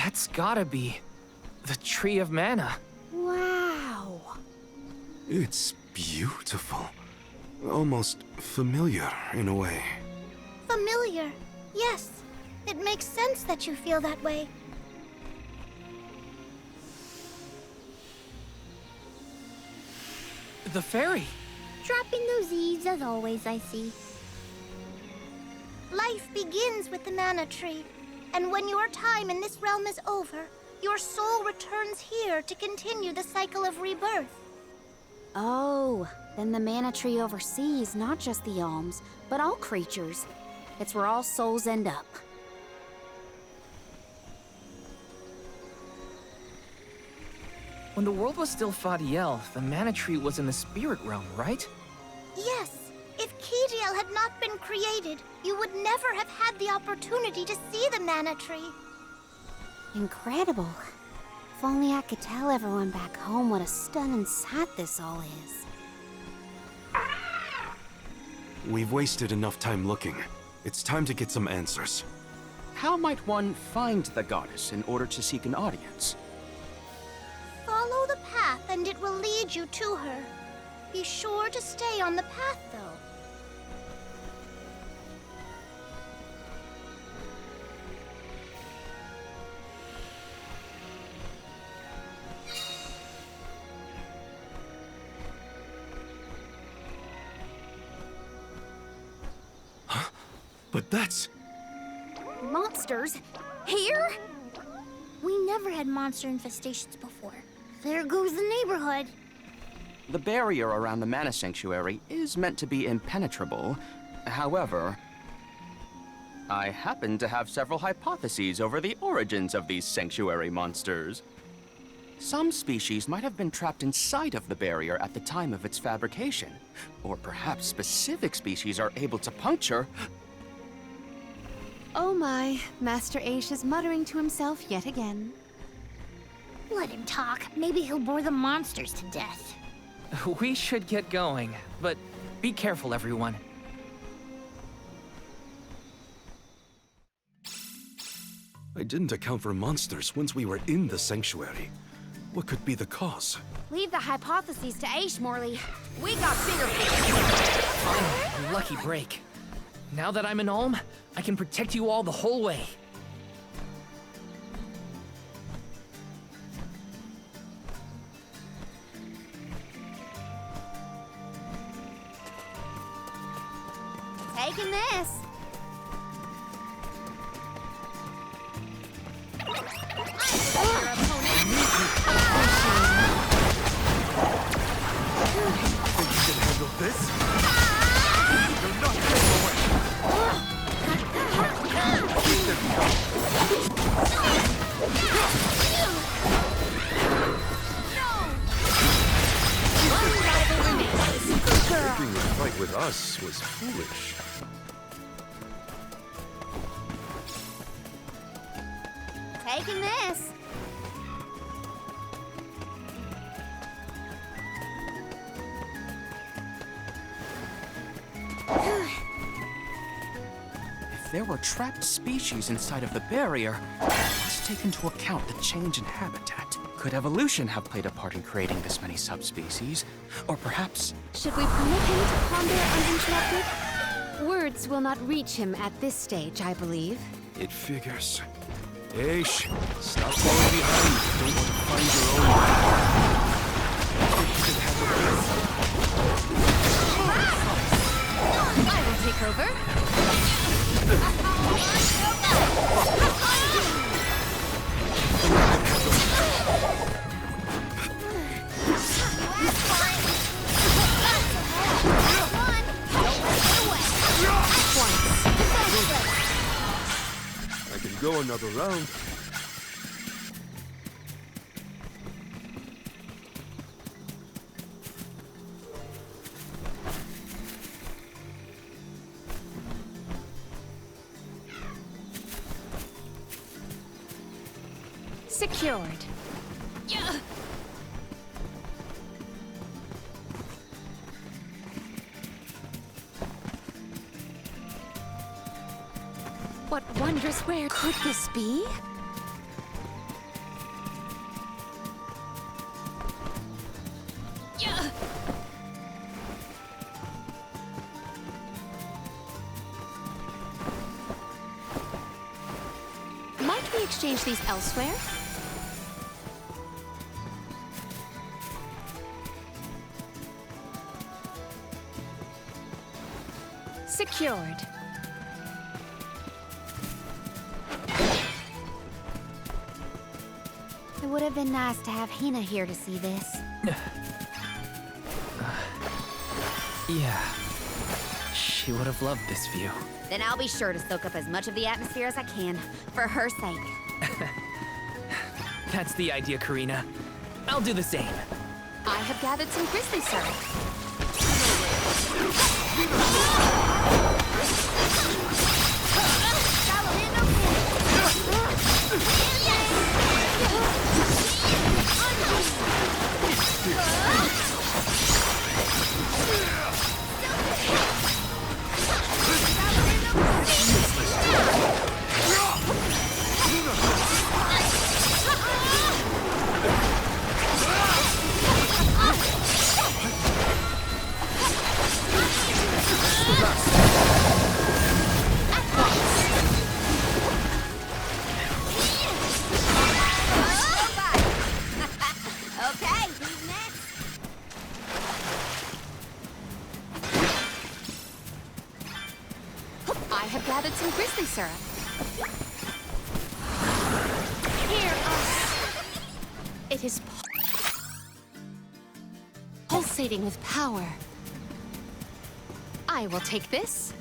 That's gotta be the Tree of Mana. Wow. It's beautiful. Almost familiar in a way. Familiar. Yes. It makes sense that you feel that way. The fairy. Dropping those eaves as always, I see. Life begins with the Mana Tree. And when your time in this realm is over, your soul returns here to continue the cycle of rebirth. Oh, then the Mana Tree oversees not just the Alms, but all creatures. It's where all souls end up. When the world was still Fadiel, the Mana Tree was in the spirit realm, right? Yes. If Kediel had not been created, you would never have had the opportunity to see the Mana Tree. Incredible. If only I could tell everyone back home what a stunning sight this all is. We've wasted enough time looking. It's time to get some answers. How might one find the goddess in order to seek an audience? Follow the path and it will lead you to her. Be sure to stay on the path, though. But that's... Monsters? Here? We never had monster infestations before. There goes the neighborhood. The barrier around the Mana Sanctuary is meant to be impenetrable. However, I happen to have several hypotheses over the origins of these sanctuary monsters. Some species might have been trapped inside of the barrier at the time of its fabrication. Or perhaps specific species are able to puncture... Oh my, Master Aish is muttering to himself yet again. Let him talk. Maybe he'll bore the monsters to death. We should get going, but be careful, everyone. I didn't account for monsters once we were in the sanctuary. What could be the cause? Leave the hypotheses to Aish, Morley. We got bigger fish. Fine, lucky break. Now that I'm an Alm, I can protect you all the whole way. Taking this. Your opponent. Think you can handle this? You're not getting away! Keep them Taking a fight with us was foolish. Taking this. If there were trapped species inside of the barrier, let's take into account the change in habitat. Could evolution have played a part in creating this many subspecies? Or perhaps... Should we permit him to ponder uninterrupted? Words will not reach him at this stage, I believe. It figures. Aish, stop falling behind. Don't want to find your own way. Think you can handle this? I will take over. I can go another round. Secured. What wondrous where could this be? Might we exchange these elsewhere? Secured. It would have been nice to have Hina here to see this. Yeah. She would have loved this view. Then I'll be sure to soak up as much of the atmosphere as I can, for her sake. That's the idea, Karina. I'll do the same. I have gathered some grizzly syrup. Okay, who's next? I have gathered some grizzly syrup. Here, It is pulsating with power. I will take this.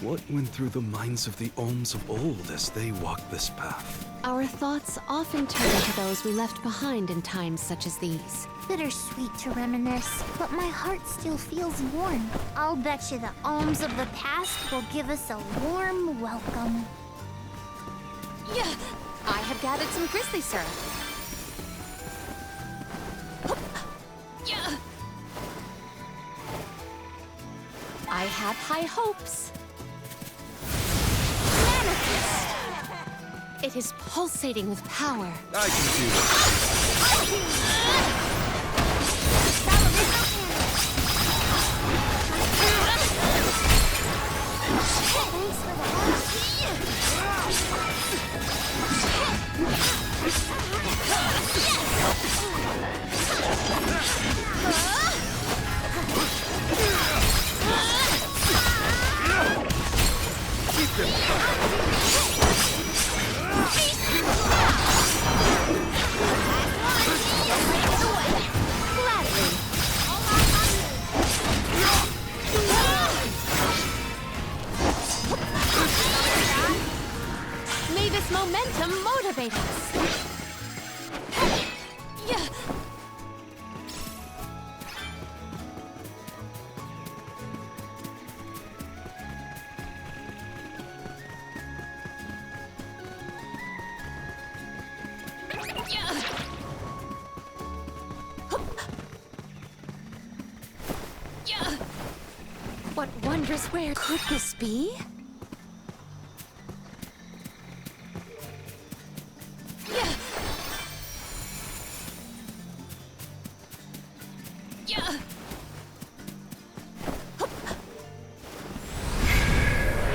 What went through the minds of the Olms of old as they walked this path? Our thoughts often turn to those we left behind in times such as these. bittersweet to reminisce, but my heart still feels warm. I'll bet you the alms of the past will give us a warm welcome. Yeah, I have gathered some grizzly syrup. Yeah. I have high hopes. It is pulsating with power. I can do this. May this momentum motivate us. Yeah. What wondrous where could this be?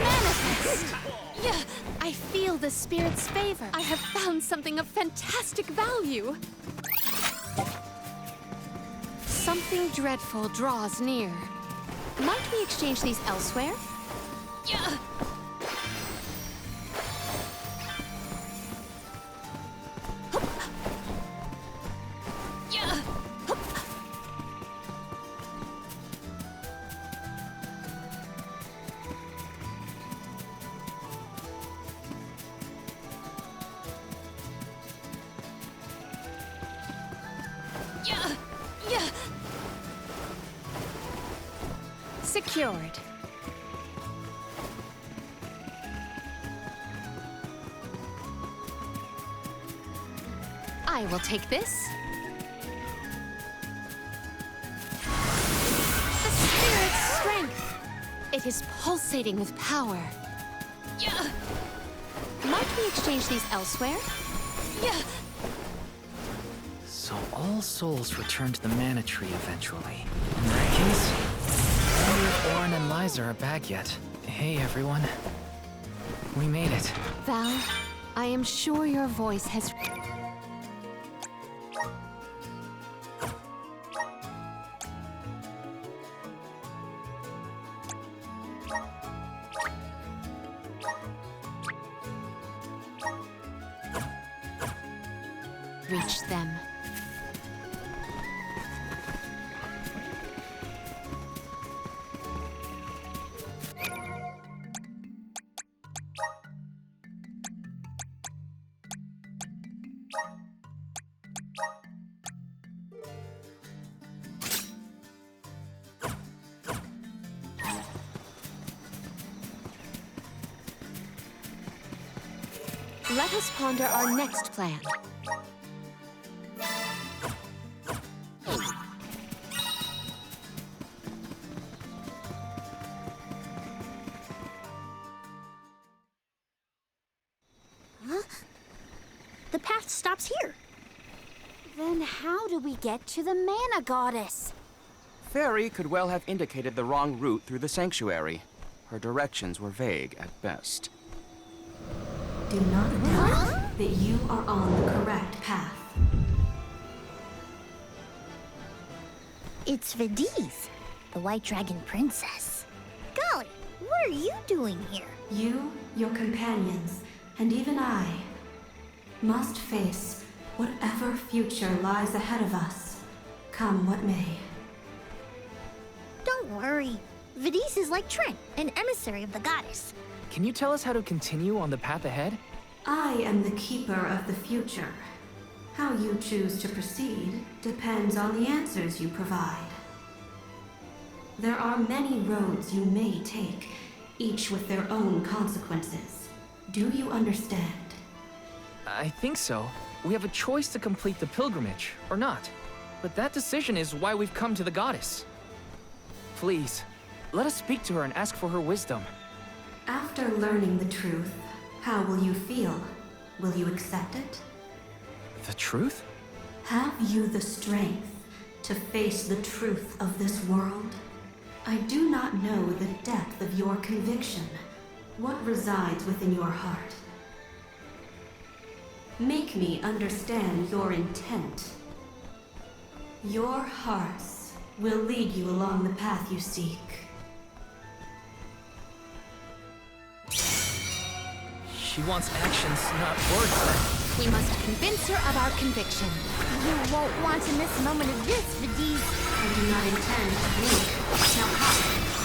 Manifest! Yeah, I feel the spirit's favor. I have found something of fantastic value. Something dreadful draws near. Might we exchange these elsewhere? Yeah. Secured. I will take this. The spirit's strength. It is pulsating with power. Might we exchange these elsewhere? So all souls return to the Mana Tree eventually. In that case, I wonder if Orin and Liza are back yet. Hey, everyone. We made it. Val, I am sure your voice has... reached them. Let us ponder our next plan. The path stops here. Then how do we get to the Mana Goddess? Fairy could well have indicated the wrong route through the sanctuary. Her directions were vague at best. Do not doubt that you are on the correct path. It's Vidiz, the White Dragon Princess. Golly, what are you doing here? You, your companions, and even I must face whatever future lies ahead of us, come what may. Don't worry. Vidiz is like Trent, an emissary of the goddess. Can you tell us how to continue on the path ahead? I am the keeper of the future. How you choose to proceed depends on the answers you provide. There are many roads you may take, each with their own consequences. Do you understand? I think so. We have a choice to complete the pilgrimage, or not. But that decision is why we've come to the goddess. Please, let us speak to her and ask for her wisdom. After learning the truth, how will you feel? Will you accept it? The truth? Have you the strength to face the truth of this world? I do not know the depth of your conviction, what resides within your heart. Make me understand your intent. Your hearts will lead you along the path you seek. She wants actions, not words. We must convince her of our conviction. You won't want to miss a moment of this, Vidiz. I do not intend to blink. Now come.